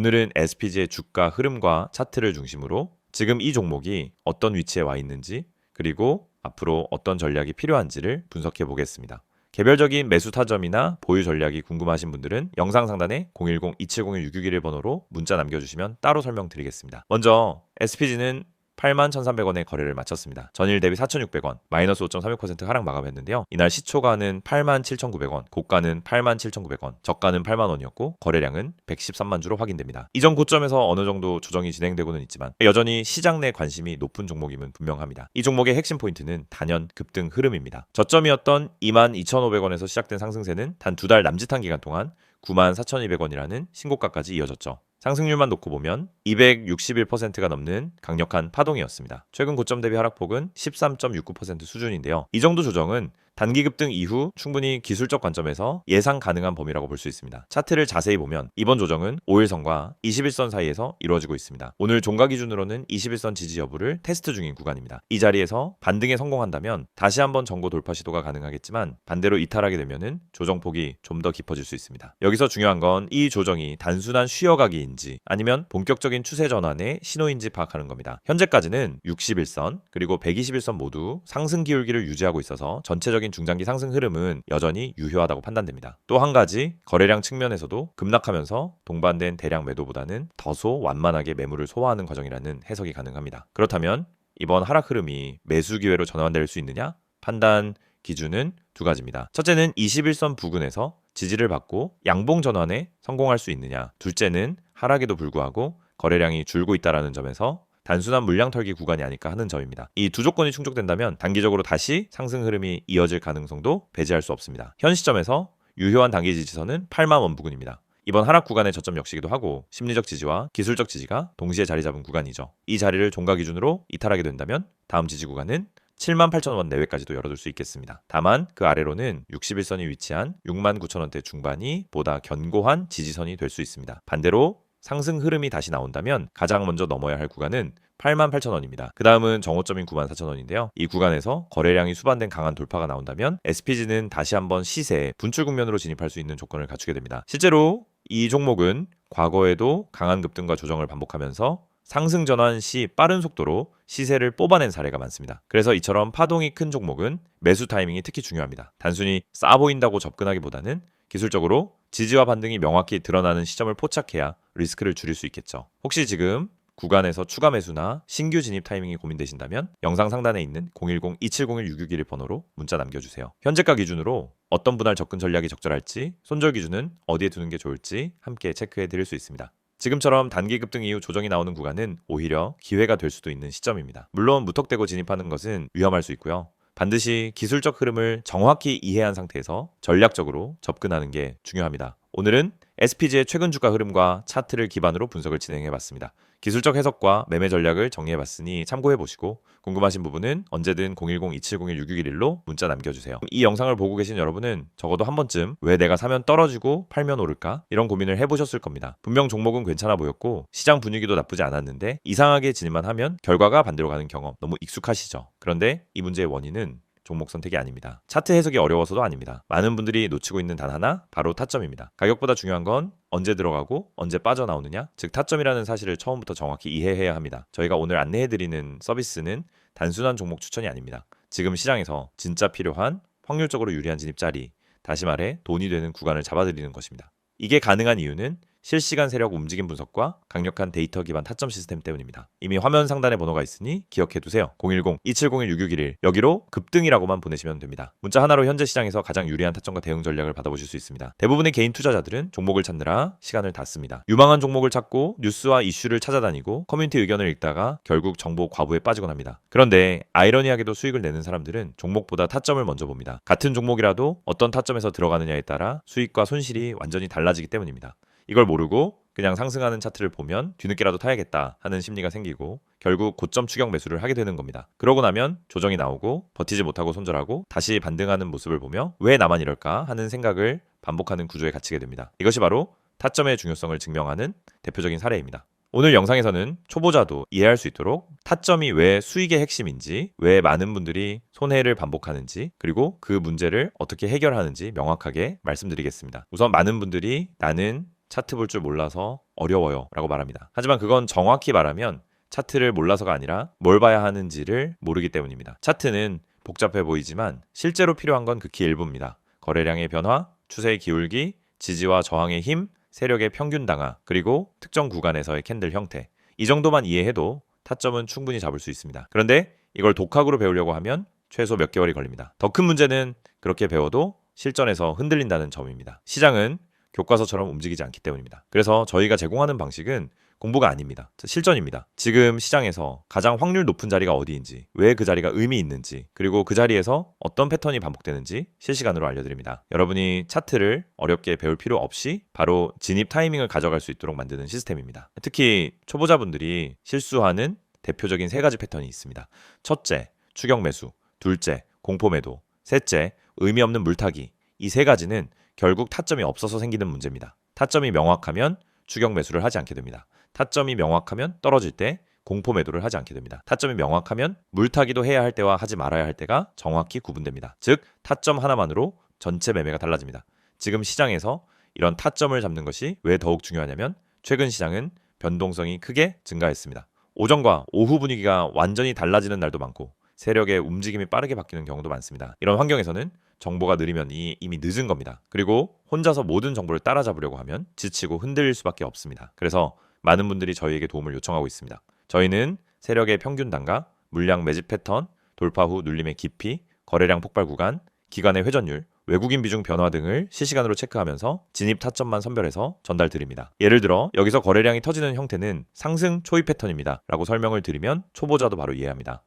오늘은 SPG의 주가 흐름과 차트를 중심으로 지금 이 종목이 어떤 위치에 와 있는지 그리고 앞으로 어떤 전략이 필요한지를 분석해 보겠습니다. 개별적인 매수 타점이나 보유 전략이 궁금하신 분들은 영상 상단에 010-2701-661 번호로 문자 남겨주시면 따로 설명드리겠습니다. 먼저 SPG는 81,300원의 거래를 마쳤습니다. 전일 대비 4,600원, 마이너스 5.36% 하락 마감했는데요. 이날 시초가는 87,900원, 고가는 87,900원, 저가는 8만원이었고 거래량은 113만 주로 확인됩니다. 이전 고점에서 어느 정도 조정이 진행되고는 있지만 여전히 시장 내 관심이 높은 종목임은 분명합니다. 이 종목의 핵심 포인트는 단연 급등 흐름입니다. 저점이었던 22,500원에서 시작된 상승세는 단 두 달 남짓한 기간 동안 94,200원이라는 신고가까지 이어졌죠. 상승률만 놓고 보면 261%가 넘는 강력한 파동이었습니다. 최근 고점 대비 하락폭은 13.69% 수준인데요. 이 정도 조정은 단기 급등 이후 충분히 기술적 관점에서 예상 가능한 범위라고 볼 수 있습니다. 차트를 자세히 보면 이번 조정은 5일선과 21선 사이에서 이루어지고 있습니다. 오늘 종가 기준으로는 21선 지지 여부를 테스트 중인 구간입니다. 이 자리에서 반등에 성공한다면 다시 한번 전고 돌파 시도가 가능하겠지만 반대로 이탈하게 되면은 조정폭이 좀 더 깊어질 수 있습니다. 여기서 중요한 건 이 조정이 단순한 쉬어가기인지 아니면 본격적인 추세 전환의 신호인지 파악하는 겁니다. 현재까지는 61선 그리고 121선 모두 상승 기울기를 유지하고 있어서 전체적인 중장기 상승 흐름은 여전히 유효하다고 판단됩니다. 또 한 가지 거래량 측면에서도 급락하면서 동반된 대량 매도보다는 다소 완만하게 매물을 소화하는 과정이라는 해석이 가능합니다. 그렇다면 이번 하락 흐름이 매수 기회로 전환될 수 있느냐? 판단 기준은 두 가지입니다. 첫째는 21선 부근에서 지지를 받고 양봉 전환에 성공할 수 있느냐? 둘째는 하락에도 불구하고 거래량이 줄고 있다는 점에서 단순한 물량 털기 구간이 아닐까 하는 점입니다. 이 두 조건이 충족된다면 단기적으로 다시 상승 흐름이 이어질 가능성도 배제할 수 없습니다. 현 시점에서 유효한 단기 지지선은 8만 원 부근입니다. 이번 하락 구간의 저점 역시기도 하고 심리적 지지와 기술적 지지가 동시에 자리 잡은 구간이죠. 이 자리를 종가 기준으로 이탈하게 된다면 다음 지지 구간은 78,000원 내외까지도 열어둘 수 있겠습니다. 다만 그 아래로는 61선이 위치한 69,000원대 중반이 보다 견고한 지지선이 될 수 있습니다. 반대로 상승 흐름이 다시 나온다면 가장 먼저 넘어야 할 구간은 88,000원입니다. 그 다음은 정오점인 94,000원인데요. 이 구간에서 거래량이 수반된 강한 돌파가 나온다면 SPG는 다시 한번 시세 분출 국면으로 진입할 수 있는 조건을 갖추게 됩니다. 실제로 이 종목은 과거에도 강한 급등과 조정을 반복하면서 상승 전환 시 빠른 속도로 시세를 뽑아낸 사례가 많습니다. 그래서 이처럼 파동이 큰 종목은 매수 타이밍이 특히 중요합니다. 단순히 싸 보인다고 접근하기보다는 기술적으로 지지와 반등이 명확히 드러나는 시점을 포착해야 리스크를 줄일 수 있겠죠. 혹시 지금 구간에서 추가 매수나 신규 진입 타이밍이 고민되신다면 영상 상단에 있는 010-2701-661 번호로 문자 남겨주세요. 현재가 기준으로 어떤 분할 접근 전략이 적절할지, 손절 기준은 어디에 두는 게 좋을지 함께 체크해 드릴 수 있습니다. 지금처럼 단기 급등 이후 조정이 나오는 구간은 오히려 기회가 될 수도 있는 시점입니다. 물론 무턱대고 진입하는 것은 위험할 수 있고요. 반드시 기술적 흐름을 정확히 이해한 상태에서 전략적으로 접근하는 게 중요합니다. 오늘은 SPG의 최근 주가 흐름과 차트를 기반으로 분석을 진행해봤습니다. 기술적 해석과 매매 전략을 정리해봤으니 참고해보시고 궁금하신 부분은 언제든 010-2701-6611로 문자 남겨주세요. 이 영상을 보고 계신 여러분은 적어도 한 번쯤 왜 내가 사면 떨어지고 팔면 오를까? 이런 고민을 해보셨을 겁니다. 분명 종목은 괜찮아 보였고 시장 분위기도 나쁘지 않았는데 이상하게 진입만 하면 결과가 반대로 가는 경험 너무 익숙하시죠? 그런데 이 문제의 원인은 종목 선택이 아닙니다. 차트 해석이 어려워서도 아닙니다. 많은 분들이 놓치고 있는 단 하나, 바로 타점입니다. 가격보다 중요한 건 언제 들어가고 언제 빠져나오느냐, 즉 타점이라는 사실을 처음부터 정확히 이해해야 합니다. 저희가 오늘 안내해드리는 서비스는 단순한 종목 추천이 아닙니다. 지금 시장에서 진짜 필요한 확률적으로 유리한 진입 자리, 다시 말해 돈이 되는 구간을 잡아드리는 것입니다. 이게 가능한 이유는 실시간 세력 움직임 분석과 강력한 데이터 기반 타점 시스템 때문입니다. 이미 화면 상단에 번호가 있으니 기억해두세요. 010-2701-6611 여기로 급등이라고만 보내시면 됩니다. 문자 하나로 현재 시장에서 가장 유리한 타점과 대응 전략을 받아보실 수 있습니다. 대부분의 개인 투자자들은 종목을 찾느라 시간을 다 씁니다. 유망한 종목을 찾고 뉴스와 이슈를 찾아다니고 커뮤니티 의견을 읽다가 결국 정보 과부에 빠지곤 합니다. 그런데 아이러니하게도 수익을 내는 사람들은 종목보다 타점을 먼저 봅니다. 같은 종목이라도 어떤 타점에서 들어가느냐에 따라 수익과 손실이 완전히 달라지기 때문입니다. 이걸 모르고 그냥 상승하는 차트를 보면 뒤늦게라도 타야겠다 하는 심리가 생기고 결국 고점 추격 매수를 하게 되는 겁니다. 그러고 나면 조정이 나오고 버티지 못하고 손절하고 다시 반등하는 모습을 보며 왜 나만 이럴까 하는 생각을 반복하는 구조에 갇히게 됩니다. 이것이 바로 타점의 중요성을 증명하는 대표적인 사례입니다. 오늘 영상에서는 초보자도 이해할 수 있도록 타점이 왜 수익의 핵심인지, 왜 많은 분들이 손해를 반복하는지, 그리고 그 문제를 어떻게 해결하는지 명확하게 말씀드리겠습니다. 우선 많은 분들이 나는 차트 볼 줄 몰라서 어려워요 라고 말합니다. 하지만 그건 정확히 말하면 차트를 몰라서가 아니라 뭘 봐야 하는지를 모르기 때문입니다. 차트는 복잡해 보이지만 실제로 필요한 건 극히 일부입니다. 거래량의 변화, 추세의 기울기, 지지와 저항의 힘, 세력의 평균 당하, 그리고 특정 구간에서의 캔들 형태. 이 정도만 이해해도 타점은 충분히 잡을 수 있습니다. 그런데 이걸 독학으로 배우려고 하면 최소 몇 개월이 걸립니다. 더 큰 문제는 그렇게 배워도 실전에서 흔들린다는 점입니다. 시장은 교과서처럼 움직이지 않기 때문입니다. 그래서 저희가 제공하는 방식은 공부가 아닙니다. 실전입니다. 지금 시장에서 가장 확률 높은 자리가 어디인지, 왜 그 자리가 의미 있는지, 그리고 그 자리에서 어떤 패턴이 반복되는지 실시간으로 알려드립니다. 여러분이 차트를 어렵게 배울 필요 없이 바로 진입 타이밍을 가져갈 수 있도록 만드는 시스템입니다. 특히 초보자분들이 실수하는 대표적인 세 가지 패턴이 있습니다. 첫째, 추격 매수. 둘째, 공포 매도. 셋째, 의미 없는 물타기. 이 세 가지는 결국 타점이 없어서 생기는 문제입니다. 타점이 명확하면 추격 매수를 하지 않게 됩니다. 타점이 명확하면 떨어질 때 공포 매도를 하지 않게 됩니다. 타점이 명확하면 물타기도 해야 할 때와 하지 말아야 할 때가 정확히 구분됩니다. 즉, 타점 하나만으로 전체 매매가 달라집니다. 지금 시장에서 이런 타점을 잡는 것이 왜 더욱 중요하냐면 최근 시장은 변동성이 크게 증가했습니다. 오전과 오후 분위기가 완전히 달라지는 날도 많고 세력의 움직임이 빠르게 바뀌는 경우도 많습니다. 이런 환경에서는 정보가 느리면 이미 늦은 겁니다. 그리고 혼자서 모든 정보를 따라잡으려고 하면 지치고 흔들릴 수밖에 없습니다. 그래서 많은 분들이 저희에게 도움을 요청하고 있습니다. 저희는 세력의 평균 단가, 물량 매집 패턴, 돌파 후 눌림의 깊이, 거래량 폭발 구간, 기간의 회전율, 외국인 비중 변화 등을 실시간으로 체크하면서 진입 타점만 선별해서 전달드립니다. 예를 들어 여기서 거래량이 터지는 형태는 상승 초입 패턴입니다 라고 설명을 드리면 초보자도 바로 이해합니다.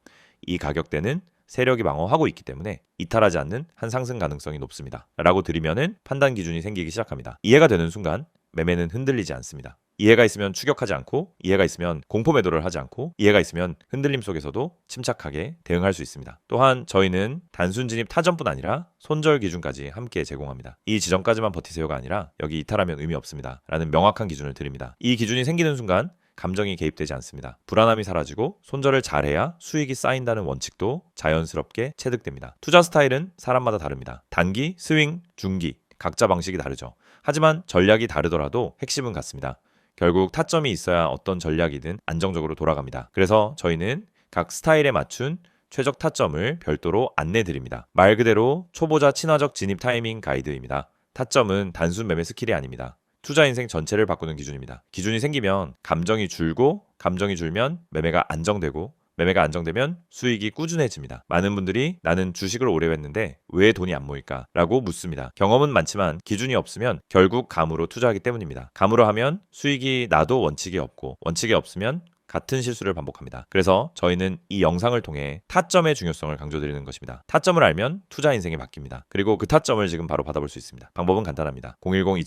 이 가격대는 세력이 방어하고 있기 때문에 이탈하지 않는 한 상승 가능성이 높습니다 라고 드리면은 판단 기준이 생기기 시작합니다. 이해가 되는 순간 매매는 흔들리지 않습니다. 이해가 있으면 추격하지 않고, 이해가 있으면 공포 매도를 하지 않고, 이해가 있으면 흔들림 속에서도 침착하게 대응할 수 있습니다. 또한 저희는 단순 진입 타점뿐 아니라 손절 기준까지 함께 제공합니다. 이 지점까지만 버티세요가 아니라 여기 이탈하면 의미 없습니다 라는 명확한 기준을 드립니다. 이 기준이 생기는 순간 감정이 개입되지 않습니다. 불안함이 사라지고 손절을 잘해야 수익이 쌓인다는 원칙도 자연스럽게 체득됩니다. 투자 스타일은 사람마다 다릅니다. 단기, 스윙, 중기 각자 방식이 다르죠. 하지만 전략이 다르더라도 핵심은 같습니다. 결국 타점이 있어야 어떤 전략이든 안정적으로 돌아갑니다. 그래서 저희는 각 스타일에 맞춘 최적 타점을 별도로 안내드립니다. 말 그대로 초보자 친화적 진입 타이밍 가이드입니다. 타점은 단순 매매 스킬이 아닙니다. 투자 인생 전체를 바꾸는 기준입니다. 기준이 생기면 감정이 줄고, 감정이 줄면 매매가 안정되고, 매매가 안정되면 수익이 꾸준해집니다. 많은 분들이 나는 주식을 오래 했는데 왜 돈이 안 모일까? 라고 묻습니다. 경험은 많지만 기준이 없으면 결국 감으로 투자하기 때문입니다. 감으로 하면 수익이 나도 원칙이 없고, 원칙이 없으면 같은 실수를 반복합니다. 그래서 저희는 이 영상을 통해 타점의 중요성을 강조드리는 것입니다. 타점을 알면 투자 인생이 바뀝니다. 그리고 그 타점을 지금 바로 받아볼 수 있습니다. 방법은 간단합니다.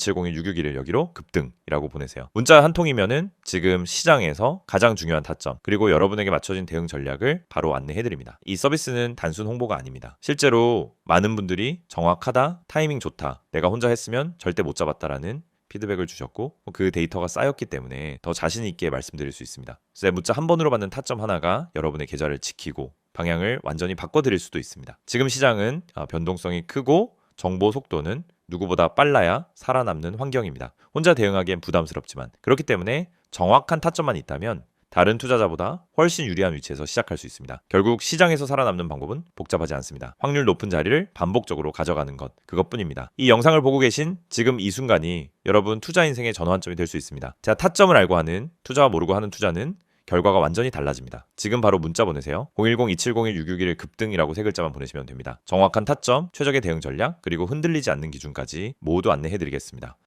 010-2701-661을 여기로 급등이라고 보내세요. 문자 한 통이면은 지금 시장에서 가장 중요한 타점, 그리고 여러분에게 맞춰진 대응 전략을 바로 안내해드립니다. 이 서비스는 단순 홍보가 아닙니다. 실제로 많은 분들이 정확하다, 타이밍 좋다, 내가 혼자 했으면 절대 못 잡았다라는 피드백을 주셨고 그 데이터가 쌓였기 때문에 더 자신 있게 말씀드릴 수 있습니다. 그래서 문자 한 번으로 받는 타점 하나가 여러분의 계좌를 지키고 방향을 완전히 바꿔드릴 수도 있습니다. 지금 시장은 변동성이 크고 정보 속도는 누구보다 빨라야 살아남는 환경입니다. 혼자 대응하기엔 부담스럽지만 그렇기 때문에 정확한 타점만 있다면 다른 투자자보다 훨씬 유리한 위치에서 시작할 수 있습니다. 결국 시장에서 살아남는 방법은 복잡하지 않습니다. 확률 높은 자리를 반복적으로 가져가는 것, 그것뿐입니다. 이 영상을 보고 계신 지금 이 순간이 여러분 투자 인생의 전환점이 될 수 있습니다. 자, 타점을 알고 하는, 투자와 모르고 하는 투자는 결과가 완전히 달라집니다. 지금 바로 문자 보내세요. 010-2701-661 급등이라고 세 글자만 보내시면 됩니다. 정확한 타점, 최적의 대응 전략, 그리고 흔들리지 않는 기준까지 모두 안내해드리겠습니다.